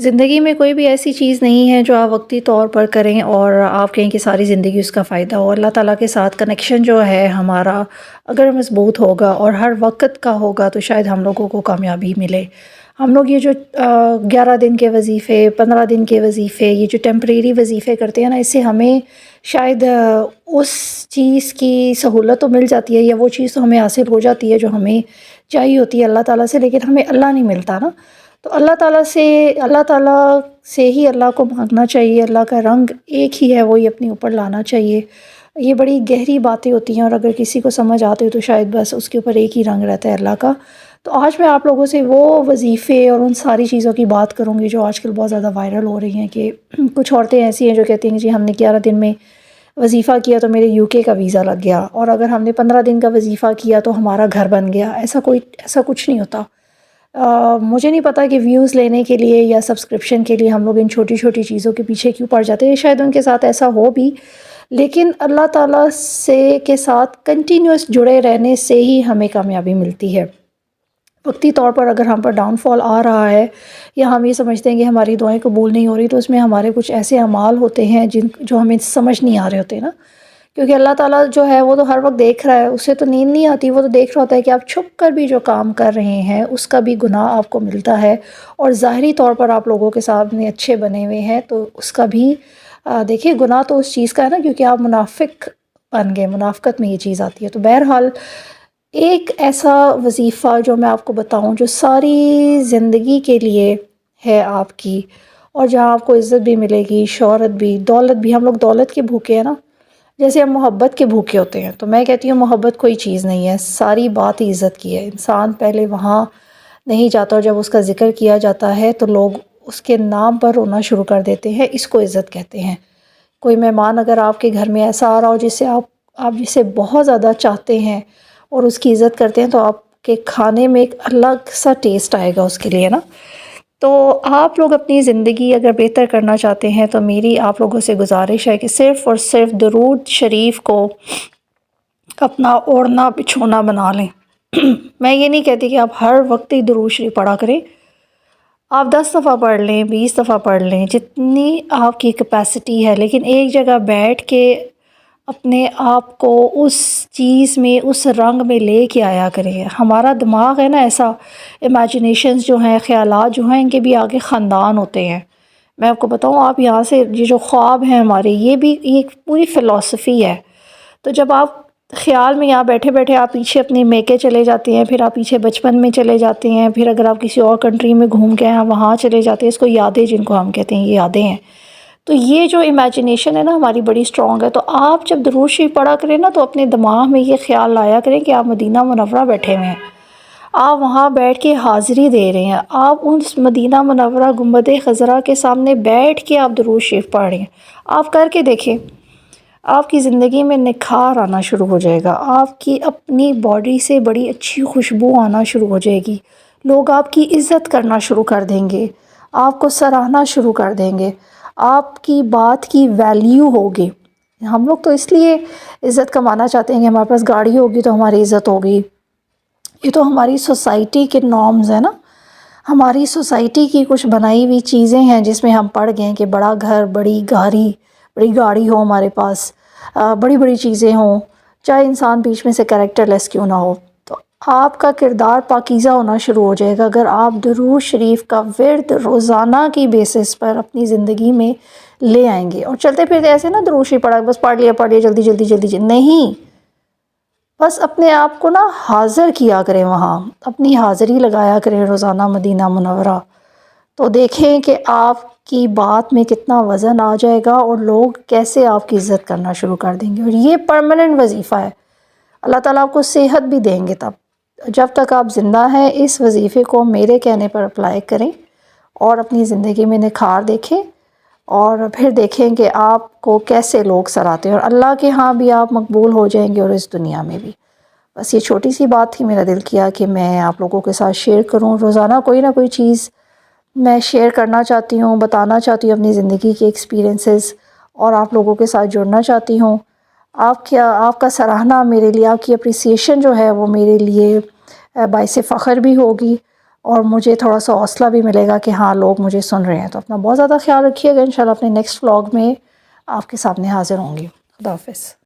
زندگی میں کوئی بھی ایسی چیز نہیں ہے جو آپ وقتی طور پر کریں اور آپ کہیں کہ ساری زندگی اس کا فائدہ ہو۔ اللہ تعالیٰ کے ساتھ کنیکشن جو ہے ہمارا اگر مضبوط ہوگا اور ہر وقت کا ہوگا تو شاید ہم لوگوں کو کامیابی ملے۔ ہم لوگ یہ جو 11 دن کے وظیفے، 15 دن کے وظیفے، یہ جو ٹیمپریری وظیفے کرتے ہیں نا، اس سے ہمیں شاید اس چیز کی سہولت تو مل جاتی ہے یا وہ چیز تو ہمیں حاصل ہو جاتی ہے جو ہمیں چاہیے ہوتی ہے اللہ تعالیٰ سے، لیکن ہمیں اللہ نہیں ملتا نا۔ تو اللہ تعالیٰ سے ہی اللہ کو مانگنا چاہیے، اللہ کا رنگ ایک ہی ہے، وہی اپنے اوپر لانا چاہیے۔ یہ بڑی گہری باتیں ہوتی ہیں اور اگر کسی کو سمجھ آتے ہو تو شاید بس اس کے اوپر ایک ہی رنگ رہتا ہے اللہ کا۔ تو آج میں آپ لوگوں سے وہ وظیفے اور ان ساری چیزوں کی بات کروں گی جو آج کل بہت زیادہ وائرل ہو رہی ہیں کہ کچھ عورتیں ایسی ہیں جو کہتی ہیں کہ جی ہم نے 11 دن میں وظیفہ کیا تو میرے UK کا ویزا لگ گیا، اور اگر ہم نے 15 دن کا وظیفہ کیا تو ہمارا گھر بن گیا۔ ایسا کچھ نہیں ہوتا۔ مجھے نہیں پتا کہ ویوز لینے کے لیے یا سبسکرپشن کے لیے ہم لوگ ان چھوٹی چھوٹی چیزوں کے پیچھے کیوں پڑ جاتے ہیں، شاید ان کے ساتھ ایسا ہو بھی، لیکن اللہ تعالیٰ کے ساتھ کنٹینیوس جڑے رہنے سے ہی ہمیں کامیابی ملتی ہے۔ وقتی طور پر اگر ہم پر ڈاؤن فال آ رہا ہے یا ہم یہ سمجھتے ہیں کہ ہماری دعائیں قبول نہیں ہو رہی، تو اس میں ہمارے کچھ ایسے اعمال ہوتے ہیں جو ہمیں سمجھ نہیں آ رہے ہوتے نا، کیونکہ اللہ تعالیٰ جو ہے وہ تو ہر وقت دیکھ رہا ہے، اسے تو نیند نہیں آتی، وہ تو دیکھ رہا ہوتا ہے کہ آپ چھپ کر بھی جو کام کر رہے ہیں اس کا بھی گناہ آپ کو ملتا ہے، اور ظاہری طور پر آپ لوگوں کے سامنے اچھے بنے ہوئے ہیں تو اس کا بھی دیکھیے گناہ تو اس چیز کا ہے نا، کیونکہ آپ منافق بن گئے، منافقت میں یہ چیز آتی ہے۔ تو بہرحال ایک ایسا وظیفہ جو میں آپ کو بتاؤں جو ساری زندگی کے لیے ہے آپ کی، اور جہاں آپ کو عزت بھی ملے گی، شہرت بھی، دولت بھی۔ ہم لوگ دولت کے بھوکے ہیں نا، جیسے ہم محبت کے بھوکے ہوتے ہیں، تو میں کہتی ہوں محبت کوئی چیز نہیں ہے، ساری بات ہی عزت کی ہے۔ انسان پہلے وہاں نہیں جاتا اور جب اس کا ذکر کیا جاتا ہے تو لوگ اس کے نام پر رونا شروع کر دیتے ہیں، اس کو عزت کہتے ہیں۔ کوئی مہمان اگر آپ کے گھر میں ایسا آ رہا ہو آپ جسے بہت زیادہ چاہتے ہیں اور اس کی عزت کرتے ہیں، تو آپ کے کھانے میں ایک الگ سا ٹیسٹ آئے گا اس کے لیے نا۔ تو آپ لوگ اپنی زندگی اگر بہتر کرنا چاہتے ہیں تو میری آپ لوگوں سے گزارش ہے کہ صرف اور صرف درود شریف کو اپنا اوڑھنا بچھونا بنا لیں۔ میں یہ نہیں کہتی کہ آپ ہر وقت ہی درود شریف پڑھا کریں، آپ 10 دفعہ پڑھ لیں، 20 دفعہ پڑھ لیں، جتنی آپ کی کیپیسٹی ہے، لیکن ایک جگہ بیٹھ کے اپنے آپ کو اس چیز میں، اس رنگ میں لے کے آیا کریں۔ ہمارا دماغ ہے نا ایسا، امیجنیشنز جو ہیں، خیالات جو ہیں، ان کے بھی آگے خاندان ہوتے ہیں۔ میں آپ کو بتاؤں، آپ یہاں سے یہ جو خواب ہیں ہمارے، یہ بھی ایک پوری فلسفی ہے۔ تو جب آپ خیال میں یہاں بیٹھے بیٹھے آپ پیچھے اپنی میکے چلے جاتے ہیں، پھر آپ پیچھے بچپن میں چلے جاتے ہیں، پھر اگر آپ کسی اور کنٹری میں گھوم کے ہیں وہاں چلے جاتے ہیں، اس کو یادیں جن کو ہم کہتے ہیں، یہ یادیں ہیں۔ تو یہ جو امیجنیشن ہے نا ہماری بڑی اسٹرانگ ہے۔ تو آپ جب درود شریف پڑھا کریں نا تو اپنے دماغ میں یہ خیال لایا کریں کہ آپ مدینہ منورہ بیٹھے ہوئے ہیں، آپ وہاں بیٹھ کے حاضری دے رہے ہیں، آپ اس مدینہ منورہ گنبد خضرا کے سامنے بیٹھ کے آپ درود شریف پڑھ رہے ہیں۔ آپ کر کے دیکھیں، آپ کی زندگی میں نکھار آنا شروع ہو جائے گا، آپ کی اپنی باڈی سے بڑی اچھی خوشبو آنا شروع ہو جائے گی، لوگ آپ کی عزت کرنا شروع کر دیں گے، آپ کو سراہنا شروع کر دیں گے، آپ کی بات کی ویلیو ہوگی۔ ہم لوگ تو اس لیے عزت کمانا چاہتے ہیں کہ ہمارے پاس گاڑی ہوگی تو ہماری عزت ہوگی، یہ تو ہماری سوسائٹی کے نارمز ہیں نا، ہماری سوسائٹی کی کچھ بنائی ہوئی چیزیں ہیں جس میں ہم پڑ گئے کہ بڑا گھر، بڑی گاڑی ہو ہمارے پاس، بڑی بڑی چیزیں ہوں، چاہے انسان بیچ میں سے کریکٹر لیس کیوں نہ ہو۔ تو آپ کا کردار پاکیزہ ہونا شروع ہو جائے گا اگر آپ درود شریف کا ورد روزانہ کی بیسس پر اپنی زندگی میں لے آئیں گے۔ اور چلتے پھرتے ایسے نا درود شریف پڑھا بس پڑھ لیا جلدی نہیں، بس اپنے آپ کو نا حاضر کیا کریں، وہاں اپنی حاضری لگایا کریں روزانہ مدینہ منورہ، تو دیکھیں کہ آپ کی بات میں کتنا وزن آ جائے گا اور لوگ کیسے آپ کی عزت کرنا شروع کر دیں گے۔ اور یہ پرماننٹ وظیفہ ہے، اللہ تعالیٰ آپ کو صحت بھی دیں گے تب، جب تک آپ زندہ ہیں اس وظیفے کو میرے کہنے پر اپلائی کریں اور اپنی زندگی میں نکھار دیکھیں، اور پھر دیکھیں کہ آپ کو کیسے لوگ سراہتے ہیں، اور اللہ کے ہاں بھی آپ مقبول ہو جائیں گے اور اس دنیا میں بھی۔ بس یہ چھوٹی سی بات تھی، میرا دل کیا کہ میں آپ لوگوں کے ساتھ شیئر کروں۔ روزانہ کوئی نہ کوئی چیز میں شیئر کرنا چاہتی ہوں، بتانا چاہتی ہوں اپنی زندگی کے ایکسپیرینسز، اور آپ لوگوں کے ساتھ جڑنا چاہتی ہوں۔ آپ کا سراہنا میرے لیے، آپ کی اپریسیشن جو ہے وہ میرے لیے باعث فخر بھی ہوگی، اور مجھے تھوڑا سا حوصلہ بھی ملے گا کہ ہاں لوگ مجھے سن رہے ہیں. تو اپنا بہت زیادہ خیال رکھیے گا. انشاءاللہ اپنے نیکسٹ ولاگ میں آپ کے سامنے حاضر ہوں گی. خدا حافظ.